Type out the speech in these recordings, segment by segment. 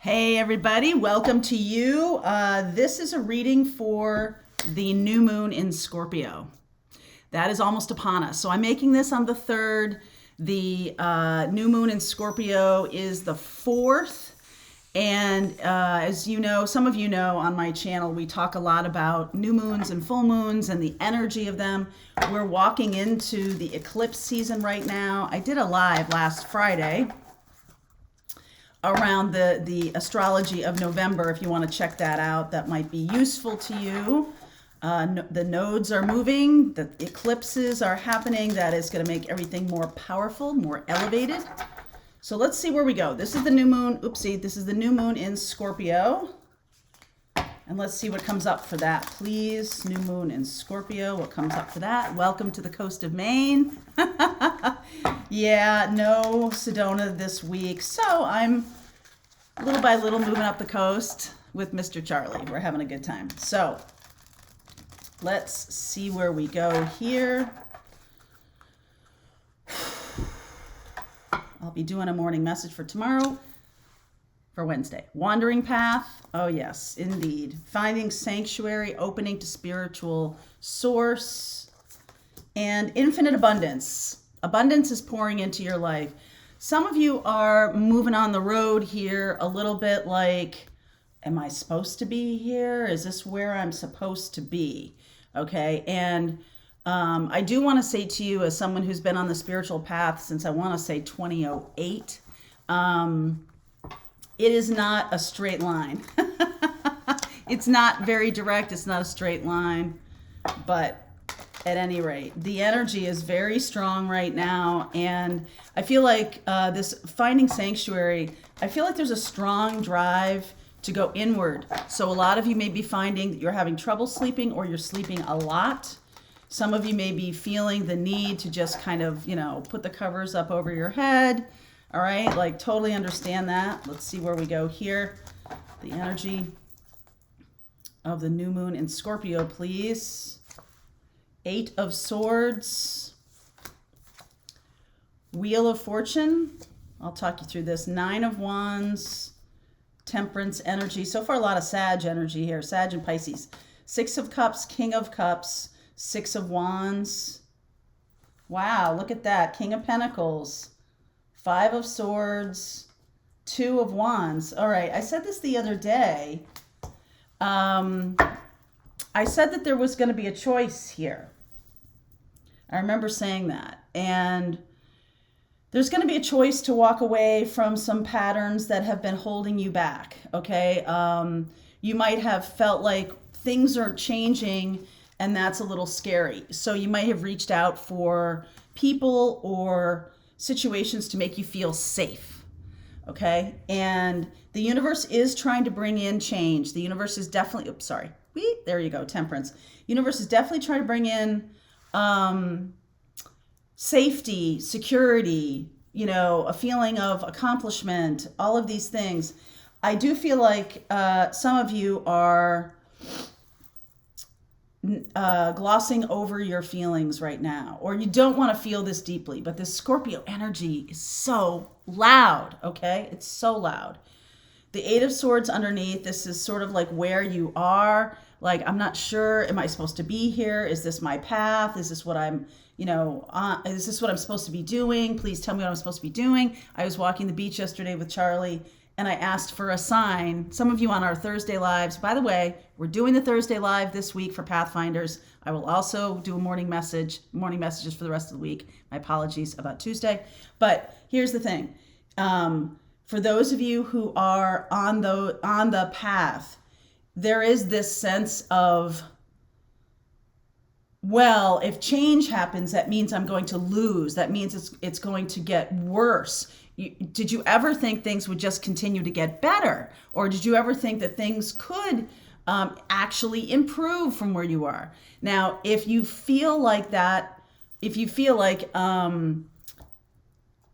Hey everybody, welcome to you. This is a reading for the new moon in Scorpio. That is almost upon us. So I'm making this on the 3rd. The new moon in Scorpio is the 4th. And as you know, some of you know on my channel, we talk a lot about new moons and full moons and the energy of them. We're walking into the eclipse season right now. I did a live last Friday around the astrology of November. If you want to check that out, that might be useful to you. The nodes are moving, the eclipses are happening. That is going to make everything more powerful, more elevated. So let's see where we go. This is the new moon. Oopsie, this is the new moon in Scorpio. And let's see what comes up for that, please. New moon in Scorpio, what comes up for that? Welcome to the coast of Maine. Yeah, no Sedona this week. So I'm little by little moving up the coast with Mr. Charlie. We're having a good time. So let's see where we go here. I'll be doing a morning message for tomorrow. For Wednesday. Wandering path. Oh, yes, indeed. Finding sanctuary, opening to spiritual source, and infinite abundance. Abundance is pouring into your life. Some of you are moving on the road here a little bit like, am I supposed to be here? Is this where I'm supposed to be? Okay. And I do want to say to you, as someone who's been on the spiritual path since I want to say 2008, it is not a straight line. It's not very direct. It's not a straight line. But at any rate, the energy is very strong right now. And I feel like this finding sanctuary, I feel like there's a strong drive to go inward. So a lot of you may be finding that you're having trouble sleeping or you're sleeping a lot. Some of you may be feeling the need to just kind of, put the covers up over your head. All right, like totally understand that. Let's see where we go here. The energy of the new moon in Scorpio, please. 8 of Swords. Wheel of Fortune. I'll talk you through this. 9 of Wands. Temperance energy. So far, a lot of Sag energy here. Sag and Pisces. 6 of Cups, King of Cups, 6 of Wands. Wow, look at that. King of Pentacles. 5 of Swords, 2 of Wands. All right, I said this the other day. I said that there was going to be a choice here. I remember saying that. And there's going to be a choice to walk away from some patterns that have been holding you back, okay? You might have felt like things are changing and that's a little scary. So you might have reached out for people or situations to make you feel safe, okay? And the universe is trying to bring in change. The universe is definitely, there you go, Temperance. Universe is definitely trying to bring in safety, security, a feeling of accomplishment, all of these things. I do feel like some of you are glossing over your feelings right now, or you don't want to feel this deeply, but this Scorpio energy is so loud, okay? It's so loud. The 8 of Swords underneath, this is sort of like where you are. Like, I'm not sure, am I supposed to be here? Is this my path? Is this what I'm, is this what I'm supposed to be doing? Please tell me what I'm supposed to be doing. I was walking the beach yesterday with Charlie, and I asked for a sign. Some of you on our Thursday lives, by the way, we're doing the Thursday live this week for Pathfinders. I will also do a morning messages for the rest of the week. My apologies about Tuesday. But here's the thing. For those of you who are on the path, there is this sense of, well, if change happens, that means I'm going to lose. That means it's going to get worse. Did you ever think things would just continue to get better? Or did you ever think that things could actually improve from where you are? Now, if you feel like that, if you feel like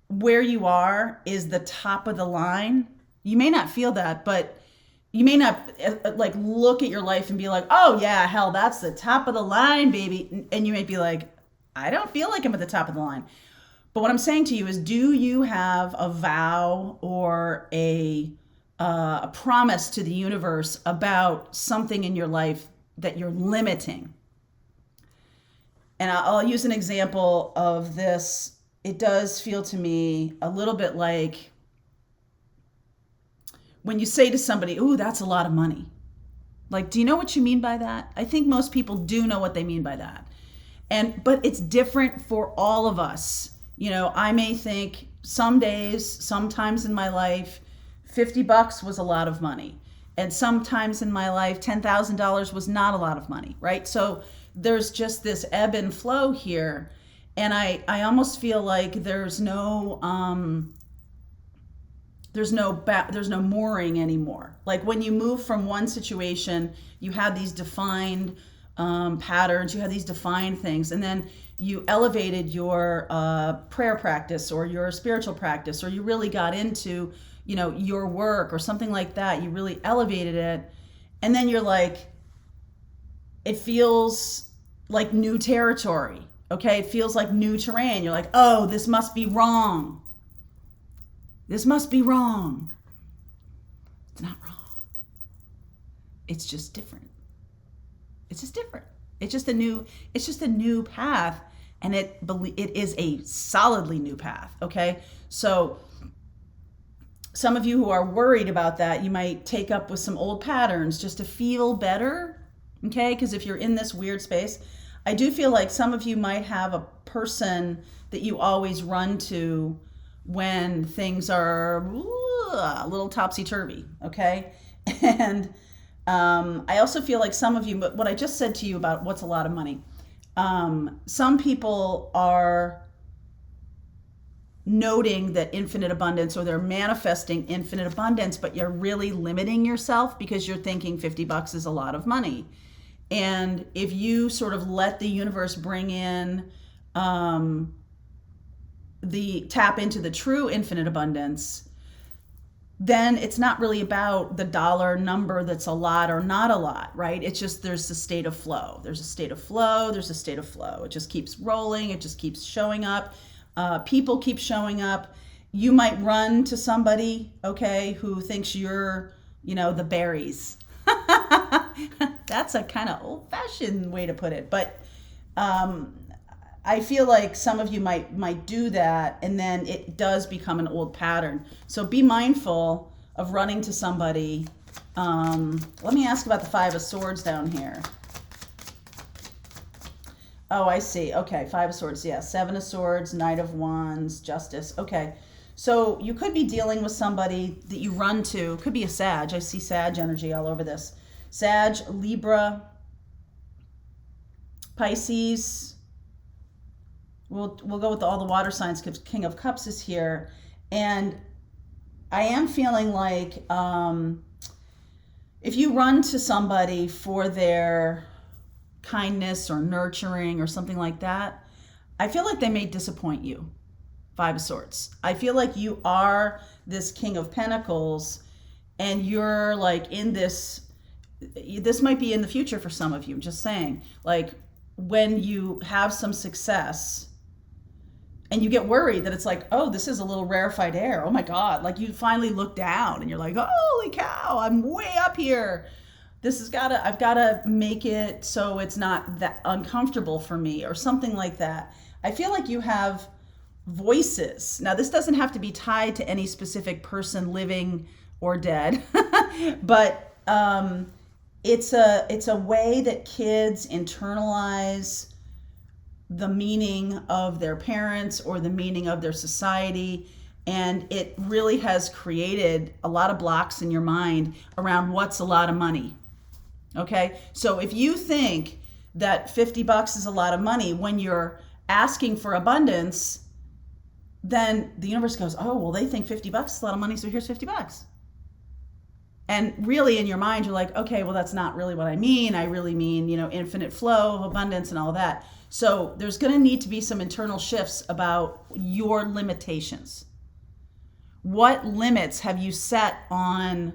where you are is the top of the line, you may not feel that, but you may not like look at your life and be like, oh yeah, hell, that's the top of the line, baby. And you may be like, I don't feel like I'm at the top of the line. But what I'm saying to you is, do you have a vow or a a promise to the universe about something in your life that you're limiting. And I'll use an example of this. It does feel to me a little bit like when you say to somebody, "Ooh, that's a lot of money." Like, do you know what you mean by that? I think most people do know what they mean by that. But it's different for all of us. I may think some days, sometimes in my life, $50 was a lot of money. And sometimes in my life, $10,000 was not a lot of money, right? So there's just this ebb and flow here. And I almost feel like there's no mooring anymore. Like when you move from one situation, you had these defined patterns, you had these defined things, and then you elevated your prayer practice or your spiritual practice, or you really got into, your work or something like that. You really elevated it. And then you're like, it feels like new territory. Okay. It feels like new terrain. You're like, oh, this must be wrong. This must be wrong. It's not wrong. It's just different. It's just different. It's just a new path, and it is a solidly new path, okay? So some of you who are worried about that, you might take up with some old patterns just to feel better, okay? Because if you're in this weird space, I do feel like some of you might have a person that you always run to when things are a little topsy-turvy, okay? And I also feel like some of you, but what I just said to you about what's a lot of money, some people are noting that infinite abundance, or they're manifesting infinite abundance, but you're really limiting yourself because you're thinking $50 is a lot of money. And if you sort of let the universe bring in the tap into the true infinite abundance, then it's not really about the dollar number that's a lot or not a lot, right? It's just there's a state of flow. There's a state of flow. There's a state of flow. It just keeps rolling. It just keeps showing up. People keep showing up. You might run to somebody, okay, who thinks you're, the berries. That's a kind of old-fashioned way to put it. But I feel like some of you might do that, and then it does become an old pattern. So be mindful of running to somebody. Let me ask about the Five of Swords down here. Oh, I see. Okay, Five of Swords. Yeah, Seven of Swords, Knight of Wands, Justice. Okay, so you could be dealing with somebody that you run to. Could be a Sag. I see Sag energy all over this. Sag, Libra, Pisces. We'll go with all the water signs because King of Cups is here. And I am feeling like if you run to somebody for their kindness or nurturing or something like that, I feel like they may disappoint you. Five of Swords. I feel like you are this King of Pentacles, and you're like in this might be in the future for some of you. I'm just saying, like when you have some success, and you get worried that it's like, oh, this is a little rarefied air. Oh my God. Like you finally look down and you're like, holy cow, I'm way up here. I've gotta make it so it's not that uncomfortable for me or something like that. I feel like you have voices. Now, this doesn't have to be tied to any specific person living or dead, but it's a way that kids internalize the meaning of their parents or the meaning of their society. And it really has created a lot of blocks in your mind around what's a lot of money. Okay. So if you think that $50 is a lot of money when you're asking for abundance, then the universe goes, oh, well, they think $50 is a lot of money. So here's $50. And really in your mind, you're like, okay, well, that's not really what I mean. I really mean, infinite flow of abundance and all that. So there's going to need to be some internal shifts about your limitations. What limits have you set on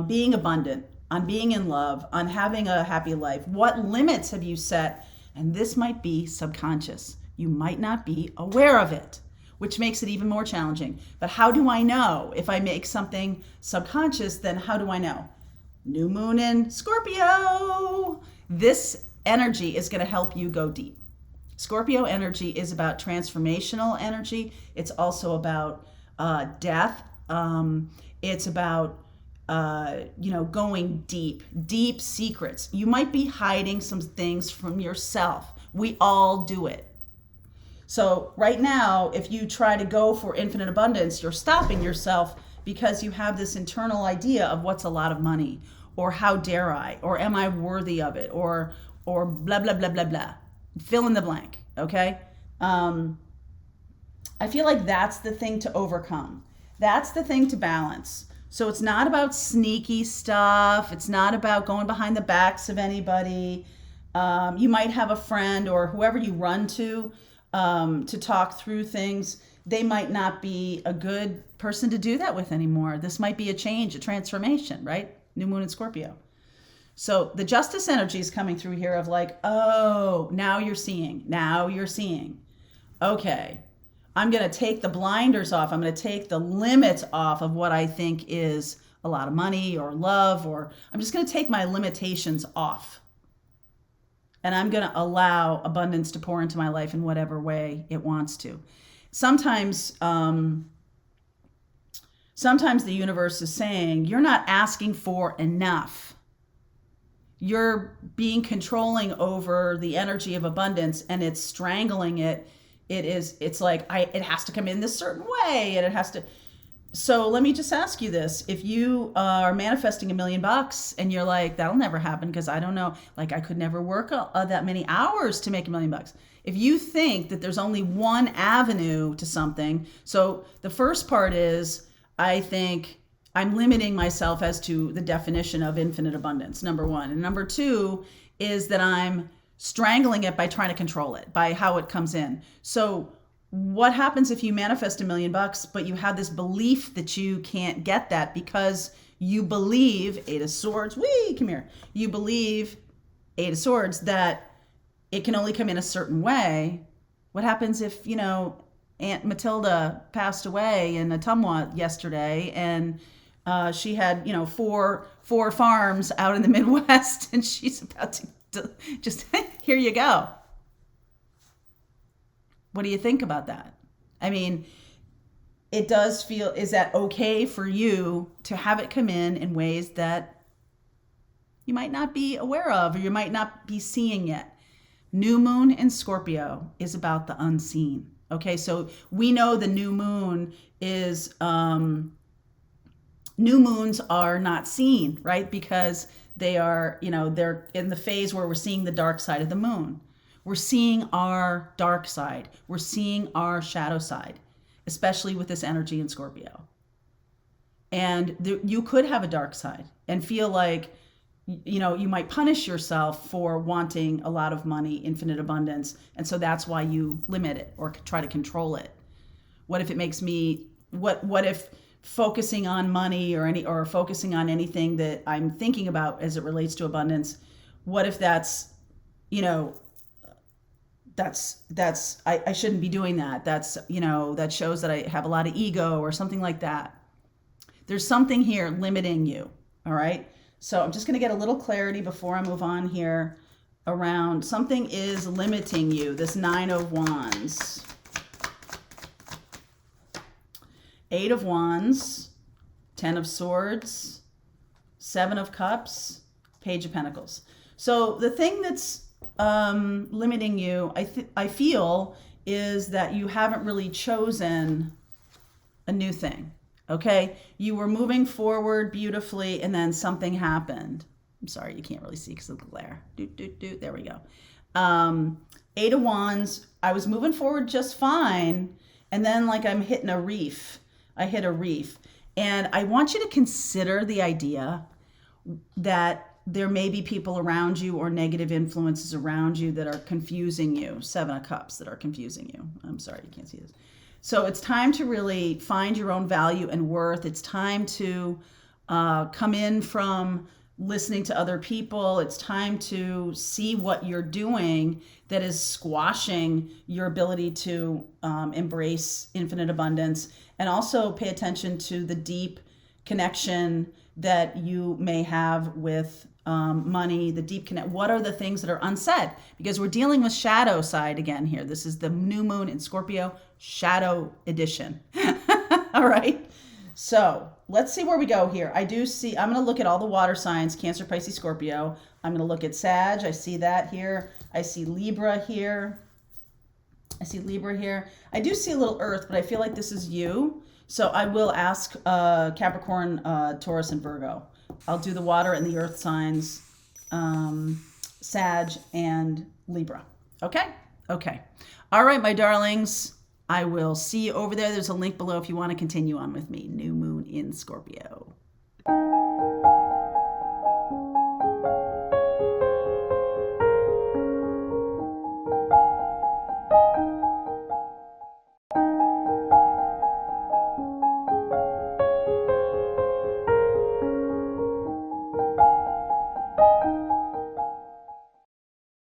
being abundant, on being in love, on having a happy life? What limits have you set? And this might be subconscious. You might not be aware of it. which makes it even more challenging. But how do I know? If I make something subconscious, then how do I know? New moon in Scorpio. This energy is going to help you go deep. Scorpio energy is about transformational energy. It's also about death. It's about going deep secrets. You might be hiding some things from yourself. We all do it. So right now, if you try to go for infinite abundance, you're stopping yourself because you have this internal idea of what's a lot of money, or how dare I, or am I worthy of it, or blah, blah, blah, blah, blah. Fill in the blank, okay? I feel like that's the thing to overcome. That's the thing to balance. So it's not about sneaky stuff. It's not about going behind the backs of anybody. You might have a friend or whoever you run to talk through things. They might not be a good person to do that with anymore. This might be a change, a transformation, right? New moon in Scorpio. So the justice energy is coming through here of like, oh, now you're seeing. Okay, I'm going to take the blinders off. I'm going to take the limits off of what I think is a lot of money or love, or I'm just going to take my limitations off. And I'm going to allow abundance to pour into my life in whatever way it wants to. Sometimes the universe is saying, you're not asking for enough. You're being controlling over the energy of abundance, and it's strangling it. It's like, it has to come in this certain way, and it has to. So let me just ask you this. If you are manifesting $1 million and you're like, that'll never happen because I don't know, like I could never work that many hours to make $1 million. If you think that there's only one avenue to something, so the first part is, I think I'm limiting myself as to the definition of infinite abundance, number one. And number two is that I'm strangling it by trying to control it, by how it comes in. So what happens if you manifest $1 million, but you have this belief that you can't get that because you believe, Eight of Swords, come here. You believe, Eight of Swords, that it can only come in a certain way. What happens if, Aunt Matilda passed away in Ottumwa yesterday, and she had, 4 farms out in the Midwest, and she's about to just, here you go. What do you think about that? I mean, it does feel, is that okay for you to have it come in ways that you might not be aware of, or you might not be seeing yet? New moon in Scorpio is about the unseen. Okay, so we know the new moon is, new moons are not seen, right? Because they are, they're in the phase where we're seeing the dark side of the moon. We're seeing our dark side. We're seeing our shadow side, especially with this energy in Scorpio. And you could have a dark side and feel like, you might punish yourself for wanting a lot of money, infinite abundance. And so that's why you limit it or try to control it. What if it makes me, what if focusing on money or focusing on anything that I'm thinking about as it relates to abundance, what if that's, I shouldn't be doing that. That's, that shows that I have a lot of ego or something like that. There's something here limiting you. All right. So I'm just going to get a little clarity before I move on here around something is limiting you. This 9 of Wands, 8 of Wands, 10 of Swords, 7 of Cups, Page of Pentacles. So the thing that's limiting you, I feel, is that you haven't really chosen a new thing. Okay, you were moving forward beautifully, and then something happened. I'm sorry, you can't really see because of the glare. There we go. 8 of Wands. I was moving forward just fine, and then like I'm hitting a reef. I hit a reef, and I want you to consider the idea that there may be people around you or negative influences around you that are confusing you. 7 of Cups that are confusing you. I'm sorry, you can't see this. So it's time to really find your own value and worth. It's time to come in from listening to other people. It's time to see what you're doing that is squashing your ability to embrace infinite abundance, and also pay attention to the deep connection that you may have with money, the deep connect. What are the things that are unsaid? Because we're dealing with shadow side again here. This is the new moon in Scorpio, shadow edition. All right. So let's see where we go here. I do see, I'm going to look at all the water signs, Cancer, Pisces, Scorpio. I'm going to look at Sag. I see that here. I see Libra here. I see Libra here. I do see a little Earth, but I feel like this is you. So I will ask Capricorn, Taurus, and Virgo. I'll do the water and the earth signs, Sag and Libra. Okay? Okay. All right, my darlings. I will see you over there. There's a link below if you want to continue on with me. New moon in Scorpio.